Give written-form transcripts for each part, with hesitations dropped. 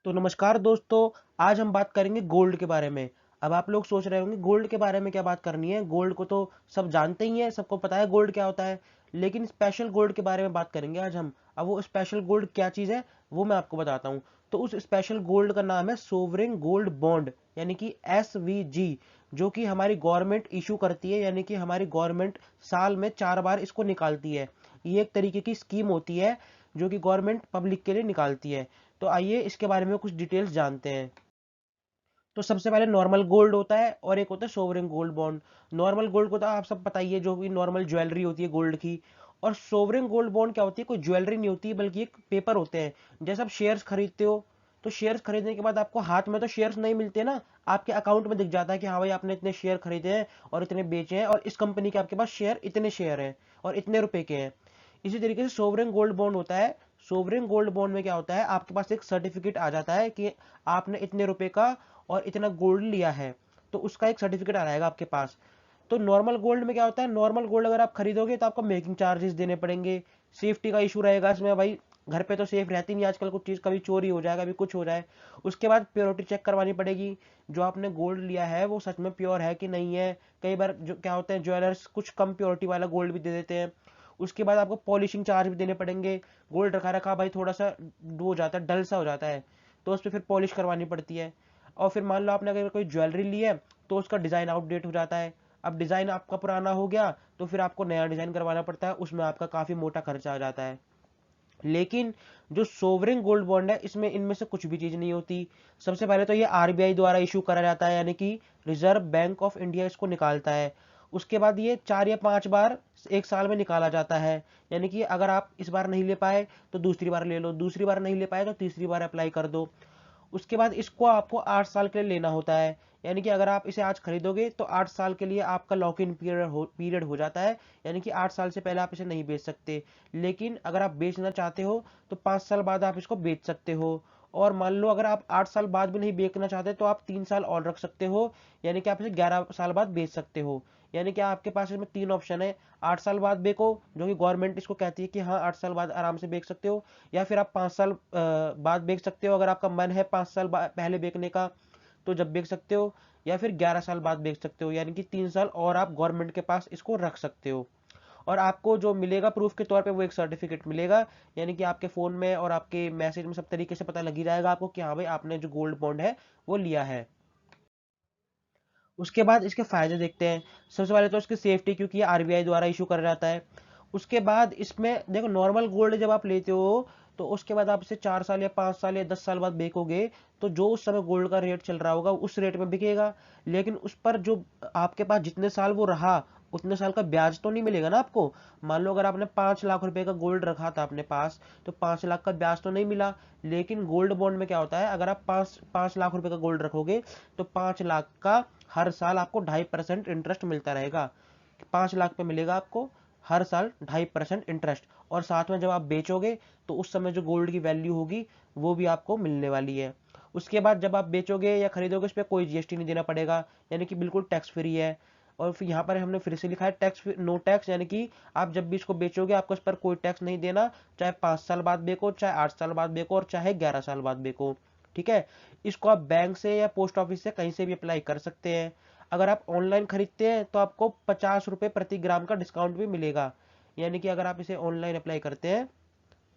तो नमस्कार दोस्तों, आज हम बात करेंगे गोल्ड के बारे में। अब आप लोग सोच रहे होंगे गोल्ड के बारे में क्या बात करनी है। गोल्ड को तो सब जानते ही हैं, सबको पता है गोल्ड क्या होता है। लेकिन स्पेशल गोल्ड के बारे में बात करेंगे आज हम। अब वो स्पेशल गोल्ड क्या चीज़ है वो मैं आपको बताता हूँ। तो उस स्पेशल गोल्ड का नाम है सोवरेन गोल्ड बॉन्ड, यानी कि SVG, जो कि हमारी गवर्नमेंट इशू करती है। यानी कि हमारी गवर्नमेंट साल में 4 बार इसको निकालती है। ये एक तरीके की स्कीम होती है जो कि गवर्नमेंट पब्लिक के लिए निकालती है। तो आइए इसके बारे में कुछ डिटेल्स जानते हैं। तो सबसे पहले नॉर्मल गोल्ड होता है और एक होता है sovereign gold bond. Normal gold को तो आप सब पता ही है, जो भी नॉर्मल ज्वेलरी होती है गोल्ड की। और सोवरेन गोल्ड बॉन्ड क्या होती है, कोई ज्वेलरी नहीं होती बल्कि एक पेपर होते हैं। जैसे आप शेयर्स खरीदते हो, तो शेयर्स खरीदने के बाद आपको हाथ में तो शेयर्स नहीं मिलते ना, आपके अकाउंट में दिख जाता है कि हाँ भाई आपने इतने शेयर खरीदे हैं और इतने बेचे हैं और इस कंपनी के आपके पास शेयर इतने शेयर हैं और इतने रुपए के हैं। इसी तरीके से सोवरेन गोल्ड बॉन्ड होता है। सोवरेन गोल्ड बॉन्ड में क्या होता है, आपके पास एक सर्टिफिकेट आ जाता है कि आपने इतने रुपए का और इतना गोल्ड लिया है, तो उसका एक सर्टिफिकेट आ जाएगा आपके पास। तो नॉर्मल गोल्ड में क्या होता है, नॉर्मल गोल्ड अगर आप खरीदोगे तो आपको मेकिंग चार्जेस देने पड़ेंगे। सेफ्टी का इशू रहेगा इसमें भाई, घर पे तो सेफ रहती नहीं आजकल, कुछ चीज़ कभी चोरी हो जाए, कभी कुछ हो जाए। उसके बाद प्योरिटी चेक करवानी पड़ेगी, जो आपने गोल्ड लिया है वो सच में प्योर है कि नहीं है। कई बार जो क्या होते हैं, ज्वेलर्स कुछ कम प्योरिटी वाला गोल्ड भी दे देते हैं। उसके बाद आपको पॉलिशिंग चार्ज भी देने पड़ेंगे। गोल्ड रखा रखा भाई थोड़ा सा वो हो जाता है, डल सा हो जाता है, तो उस पर फिर पॉलिश करवानी पड़ती है। और फिर मान लो आपने अगर कोई ज्वेलरी ली है तो उसका डिज़ाइन आउटडेट हो जाता है। अब डिज़ाइन आपका पुराना हो गया तो फिर आपको नया डिज़ाइन करवाना पड़ता है, उसमें आपका काफ़ी मोटा खर्चा आ जाता है। लेकिन जो सोवरेन गोल्ड बॉन्ड है, इसमें इनमें से कुछ भी चीज़ नहीं होती। सबसे पहले तो ये RBI द्वारा इशू करा जाता है, यानी कि रिजर्व बैंक ऑफ इंडिया इसको निकालता है। उसके बाद ये 4 या 5 बार एक साल में निकाला जाता है। यानी कि अगर आप इस बार नहीं ले पाए तो दूसरी बार ले लो, दूसरी बार नहीं ले पाए तो तीसरी बार अप्लाई कर दो। उसके बाद इसको आपको 8 साल के लिए लेना होता है। यानी कि अगर आप इसे आज खरीदोगे तो 8 साल के लिए आपका लॉक इन पीरियड हो जाता है। यानी कि 8 साल से पहले आप इसे नहीं बेच सकते। लेकिन अगर आप बेचना चाहते हो तो 5 साल बाद आप इसको बेच सकते हो। और मान लो अगर आप 8 साल बाद भी नहीं बेचना चाहते तो आप 3 साल और रख सकते हो। यानी कि आप इसे 11 साल बाद बेच सकते हो। यानी कि आपके पास इसमें 3 ऑप्शन है। 8 साल बाद बेचो, जो कि गवर्नमेंट इसको कहती है कि हाँ 8 साल बाद आराम से बेच सकते हो। या फिर आप 5 साल बाद बेच सकते हो, अगर आपका मन है 5 साल पहले बेचने का तो जब बेच सकते हो। या फिर 11 साल बाद बेच सकते हो, यानी कि 3 साल और आप गवर्नमेंट के पास इसको रख सकते हो। और आपको जो मिलेगा प्रूफ के तौर पे वो एक सर्टिफिकेट मिलेगा। यानी कि आपके फ़ोन में और आपके मैसेज में सब तरीके से पता लग ही जाएगा आपको कि हाँ भाई आपने जो गोल्ड बॉन्ड है वो लिया है। उसके बाद इसके फ़ायदे देखते हैं। सबसे पहले तो इसकी सेफ्टी, क्योंकि ये RBI द्वारा इशू करा जाता है। उसके बाद इसमें देखो, नॉर्मल गोल्ड जब आप लेते हो तो उसके बाद आप इसे 4 साल या 5 साल या 10 साल बाद बेचोगे तो जो उस समय गोल्ड का रेट चल रहा होगा उस रेट में बिकेगा। लेकिन उस पर जो आपके पास जितने साल वो रहा उतने साल का ब्याज तो नहीं मिलेगा ना आपको। मान लो अगर आपने 5 लाख रुपए का गोल्ड रखा था अपने पास, तो 5 लाख का ब्याज तो नहीं मिला। लेकिन गोल्ड बॉन्ड में क्या होता है, अगर आप पाँच पाँच लाख रुपए का गोल्ड रखोगे तो 5 लाख का हर साल आपको 2.5% इंटरेस्ट मिलता रहेगा। 5 लाख पे मिलेगा आपको हर साल 2.5% इंटरेस्ट। और साथ में जब आप बेचोगे तो उस समय जो गोल्ड की वैल्यू होगी वो भी आपको मिलने वाली है। उसके बाद जब आप बेचोगे या खरीदोगे उस पर कोई GST नहीं देना पड़ेगा, यानी कि बिल्कुल टैक्स फ्री है। और फिर यहाँ पर हमने फिर से लिखा है टैक्स नो टैक्स, यानी कि आप जब भी इसको बेचोगे आपको इस पर कोई टैक्स नहीं देना, चाहे 5 साल बाद बेचो, चाहे 8 साल बाद बेचो और चाहे 11 साल बाद बेचो। ठीक है। इसको आप बैंक से या पोस्ट ऑफिस से कहीं से भी अप्लाई कर सकते हैं। अगर आप ऑनलाइन खरीदते हैं तो आपको 50 रुपये प्रति ग्राम का डिस्काउंट भी मिलेगा। यानी कि अगर आप इसे ऑनलाइन अप्लाई करते हैं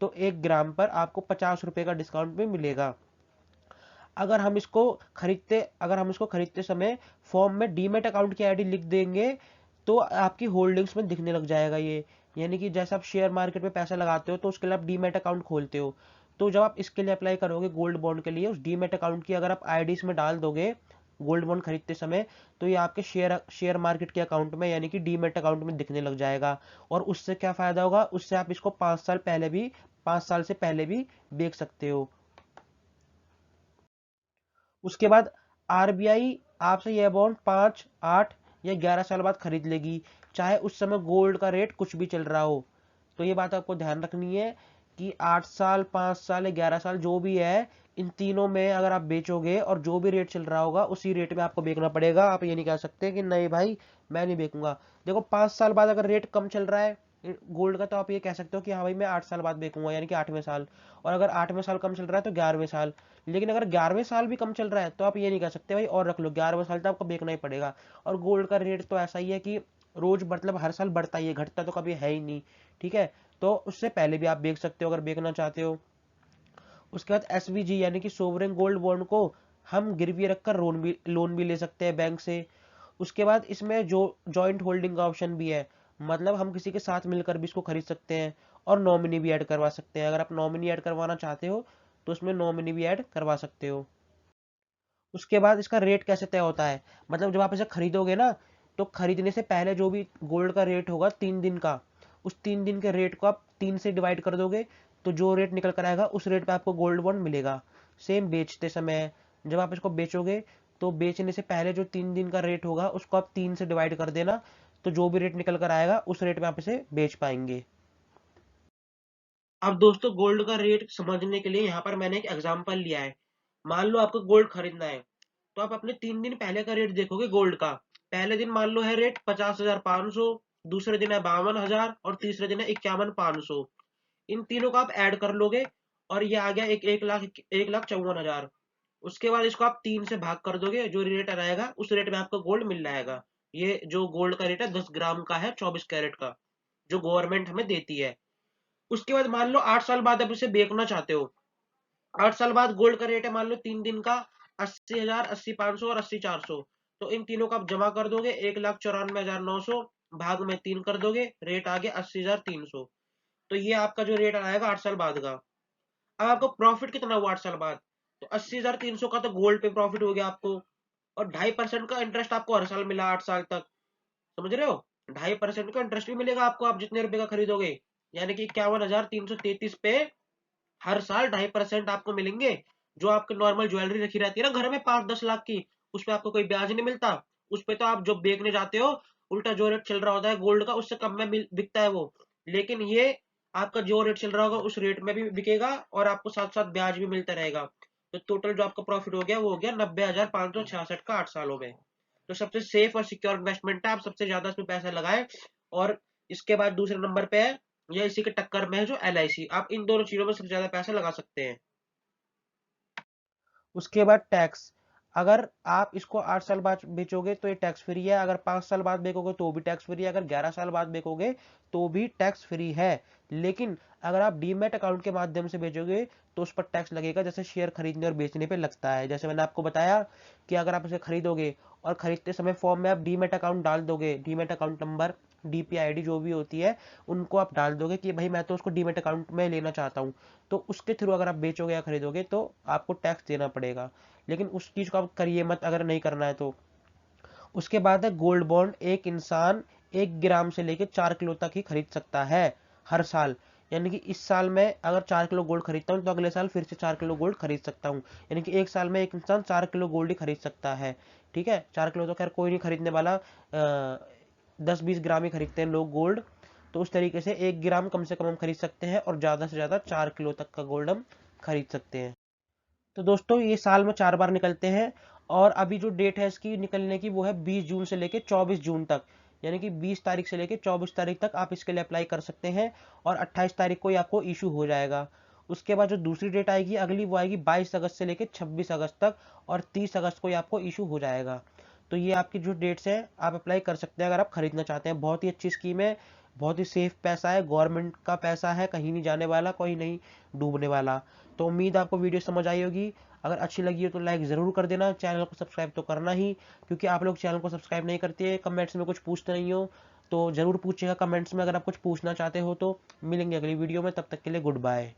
तो 1 ग्राम पर आपको 50 रुपये का डिस्काउंट भी मिलेगा। अगर हम इसको खरीदते समय फॉर्म में डीमेट अकाउंट की आईडी लिख देंगे तो आपकी होल्डिंग्स में दिखने लग जाएगा ये। यानी कि जैसे आप शेयर मार्केट में पैसा लगाते हो तो उसके लिए आप डीमेट अकाउंट खोलते हो। तो जब आप इसके लिए अप्लाई करोगे गोल्ड बॉन्ड के लिए, उस डीमेट अकाउंट की अगर आप आईडी इसमें डाल दोगे गोल्ड बॉन्ड खरीदते समय, तो ये आपके शेयर मार्केट के अकाउंट में यानी कि डीमेट अकाउंट में दिखने लग जाएगा। और उससे क्या फायदा होगा, उससे आप इसको 5 साल से पहले भी बेच सकते हो। उसके बाद RBI आपसे यह बॉन्ड 5, 8 या 11 साल बाद खरीद लेगी, चाहे उस समय गोल्ड का रेट कुछ भी चल रहा हो। तो ये बात आपको ध्यान रखनी है कि 8 साल, 5 साल या 11 साल जो भी है, इन तीनों में अगर आप बेचोगे और जो भी रेट चल रहा होगा उसी रेट में आपको बेचना पड़ेगा। आप ये नहीं कह सकते कि नहीं भाई मैं नहीं बेचूंगा। देखो 5 साल बाद अगर रेट कम चल रहा है गोल्ड का तो आप ये कह सकते हो कि हाँ भाई मैं 8 साल बाद बेचूंगा, यानी कि 8वें साल। और अगर 8वें साल कम चल रहा है तो 11वें साल। लेकिन अगर 11वें साल भी कम चल रहा है तो आप ये नहीं कह सकते भाई और रख लो, 11वें साल तो आपको बेचना ही पड़ेगा। और गोल्ड का रेट तो ऐसा ही है कि रोज मतलब हर साल बढ़ता ही है, घटता तो कभी है ही नहीं। ठीक है, तो उससे पहले भी आप बेच सकते हो अगर बेचना चाहते हो। उसके बाद एसवीजी यानी कि सोवरेन गोल्ड बॉन्ड को हम गिरवी रखकर लोन भी ले सकते हैं बैंक से। उसके बाद इसमें जो जॉइंट होल्डिंग का ऑप्शन भी है, मतलब हम किसी के साथ मिलकर भी इसको खरीद सकते हैं। और नॉमिनी भी ऐड करवा सकते हैं, अगर आप नॉमिनी ऐड करवाना चाहते हो तो उसमें नॉमिनी भी ऐड करवा सकते हो। उसके बाद इसका रेट कैसे तय होता है, मतलब जब आप इसे खरीदोगे ना, तो खरीदने से पहले जो भी गोल्ड का रेट होगा 3 दिन का, उस 3 दिन के रेट को आप 3 से डिवाइड कर दोगे, तो जो रेट निकल कर आएगा उस रेट पे आपको गोल्ड बॉन्ड मिलेगा। सेम बेचते समय, जब आप इसको बेचोगे तो बेचने से पहले जो 3 दिन का रेट होगा उसको आप 3 से डिवाइड कर देना, तो जो भी रेट निकल कर आएगा उस रेट में आप इसे बेच पाएंगे। अब दोस्तों गोल्ड का रेट समझने के लिए यहाँ पर मैंने एक एग्जांपल लिया है। मान लो आपको गोल्ड खरीदना है, तो आप अपने 3 दिन पहले का रेट देखोगे गोल्ड का। पहले दिन मान लो है रेट 50,500, दूसरे दिन है 52,000 और तीसरे दिन है 51,500। इन तीनों का आप ऐड कर लोगे और ये आ गया 1,54,000। उसके बाद इसको आप 3 से भाग कर दोगे, जो रेट आएगा उस रेट में आपको गोल्ड मिल जाएगा। ये जो गोल्ड का रेट है 10 ग्राम का है, 24 कैरेट का, जो गवर्नमेंट हमें देती है। उसके बाद मान लो 8 साल बाद आप इसे बेचना चाहते हो। 8 साल बाद गोल्ड का रेट है मान लो 3 दिन का 80,000, 80,500 और 80,400। तो इन तीनों का आप जमा कर दोगे, 1,94,900 भाग में 3 कर दोगे, रेट आ गया 80,300। तो ये आपका जो रेट आएगा 8 साल बाद का। अब आपको प्रॉफिट कितना हुआ 8 साल बाद, तो 80,300 का तो गोल्ड पे प्रॉफिट हो गया आपको। और 2.5% का इंटरेस्ट आपको हर साल मिला 8 साल तक। समझ रहे हो, 2.5% का इंटरेस्ट भी मिलेगा आपको, आप जितने रुपए का खरीदोगे। यानी कि 51,333 पे हर साल 2.5% आपको मिलेंगे। जो आपके नॉर्मल ज्वेलरी रखी रहती है ना घर में 5-10 लाख की, उस पर आपको कोई ब्याज नहीं मिलता। उस पे तो आप जो बेचने जाते हो, उल्टा जो रेट चल रहा होता है गोल्ड का उससे कम में बिकता है वो। लेकिन ये आपका जो रेट चल रहा होगा उस रेट में भी बिकेगा और आपको साथ साथ ब्याज भी मिलता रहेगा। तो टोटल जो आपका प्रॉफिट हो गया वो हो गया 90,566 का 8 सालों में। तो सबसे सेफ और सिक्योर इन्वेस्टमेंट है, आप सबसे ज्यादा इसमें पैसा लगाए। और इसके बाद दूसरे नंबर पे है, या इसी के टक्कर में है जो LIC, आप इन दोनों चीजों में सबसे ज्यादा पैसा लगा सकते हैं। उसके बाद टैक्स, अगर आप इसको 8 साल बाद बेचोगे तो ये टैक्स फ्री है, अगर 5 साल बाद बेचोगे तो भी टैक्स फ्री है, अगर 11 साल बाद बेचोगे तो भी टैक्स फ्री है। लेकिन अगर आप डीमैट अकाउंट के माध्यम से बेचोगे तो उस पर टैक्स लगेगा, जैसे शेयर खरीदने और बेचने पे लगता है। जैसे मैंने आपको बताया कि अगर आप इसे खरीदोगे और खरीदते समय फॉर्म में आप डीमैट अकाउंट डाल दोगे, डीमैट अकाउंट नंबर, DPID जो भी होती है उनको आप डाल दोगे कि भाई मैं तो उसको डीमैट अकाउंट में लेना चाहता हूँ, तो उसके थ्रू अगर आप बेचोगे या खरीदोगे तो आपको टैक्स देना पड़ेगा। लेकिन उस चीज को आप करिए मत अगर नहीं करना है तो। उसके बाद है गोल्ड बॉन्ड, एक इंसान 1 ग्राम से लेकर 4 किलो तक ही खरीद सकता है हर साल। यानी कि इस साल में अगर 4 किलो गोल्ड खरीदता हूँ तो अगले साल फिर से 4 किलो गोल्ड खरीद सकता हूँ। यानी कि एक साल में एक इंसान 4 किलो गोल्ड ही खरीद सकता है। ठीक है, 4 किलो तो खैर कोई नहीं खरीदने वाला, 10-20 ग्राम ही खरीदते हैं लोग गोल्ड। तो उस तरीके से 1 ग्राम कम से कम हम खरीद सकते हैं और ज्यादा से ज्यादा 4 किलो तक का गोल्ड हम खरीद सकते हैं। तो दोस्तों ये साल में 4 बार निकलते हैं। और अभी जो डेट है इसकी निकलने की वो है 20 जून से लेके 24 जून तक। यानी कि 20 तारीख से लेके 24 तारीख तक आप इसके लिए अप्लाई कर सकते हैं और 28 तारीख को ही आपको इशू हो जाएगा। उसके बाद जो दूसरी डेट आएगी अगली वो आएगी 22 अगस्त से लेके 26 अगस्त तक, और 30 अगस्त को ही आपको इशू हो जाएगा। तो ये आपकी जो डेट्स हैं आप अप्लाई कर सकते हैं अगर आप खरीदना चाहते हैं। बहुत ही अच्छी स्कीम है, बहुत ही सेफ पैसा है, गवर्नमेंट का पैसा है, कहीं नहीं जाने वाला, कोई नहीं डूबने वाला। तो उम्मीद आपको वीडियो समझ आई होगी। अगर अच्छी लगी हो तो लाइक ज़रूर कर देना, चैनल को सब्सक्राइब तो करना ही, क्योंकि आप लोग चैनल को सब्सक्राइब नहीं करते, कमेंट्स में कुछ पूछते नहीं हो। तो ज़रूर पूछिएगा कमेंट्स में अगर आप कुछ पूछना चाहते हो तो। मिलेंगे अगली वीडियो में, तब तक के लिए गुड बाय।